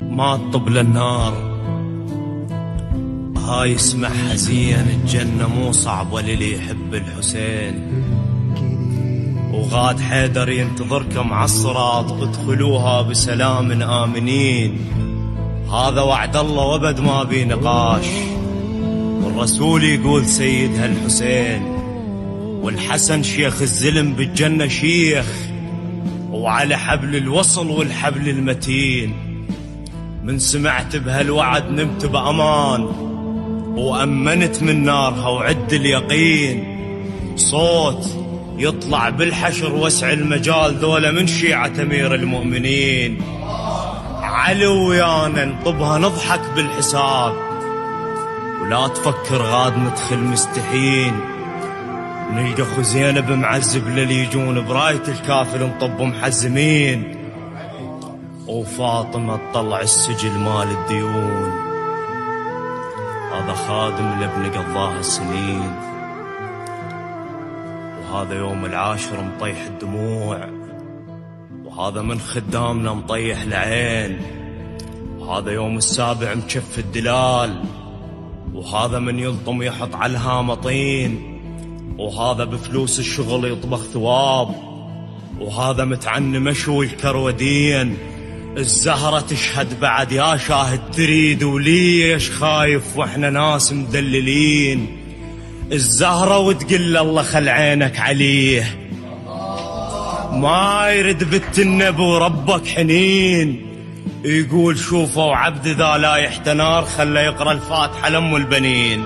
ما تطب للنار، هاي اسمع حزين، الجنة مو صعبة للي يحب الحسين. وغاد حيدر ينتظركم عالصراط، ادخلوها بسلام آمنين. هذا وعد الله وابد ما بي نقاش، والرسول يقول سيدها الحسين، والحسن شيخ الزلم بالجنة شيخ، وعلى حبل الوصل والحبل المتين. من سمعت بهالوعد نمت بأمان، وأمنت من نارها وعد اليقين. صوت يطلع بالحشر وسع المجال، ذولا من شيعة أمير المؤمنين. علي ويانا نطبها نضحك بالحساب، ولا تفكر غاد ندخل مستحين. نلقى أخو زينب معذب للي يجون براية الكافر نطب محزمين. وفاطمة تطلع السجل مال الديون، هذا خادم لابن قضاها السنين. وهذا يوم العاشر مطيح الدموع، وهذا من خدامنا مطيح العين. وهذا يوم السابع مكف الدلال، وهذا من يلطم يحط على الهامة طين. وهذا بفلوس الشغل يطبخ ثواب، وهذا متعني مشوي الكرودين. الزهرة تشهد بعد يا شاهد تريد، وليش خايف واحنا ناس مدللين. الزهرة وتقول الله خل عينك عليه، ما يرد بنت النبي وربك حنين. يقول شوفوا عبد ذا لا يحتنار، خله يقرأ الفاتحة لأم البنين.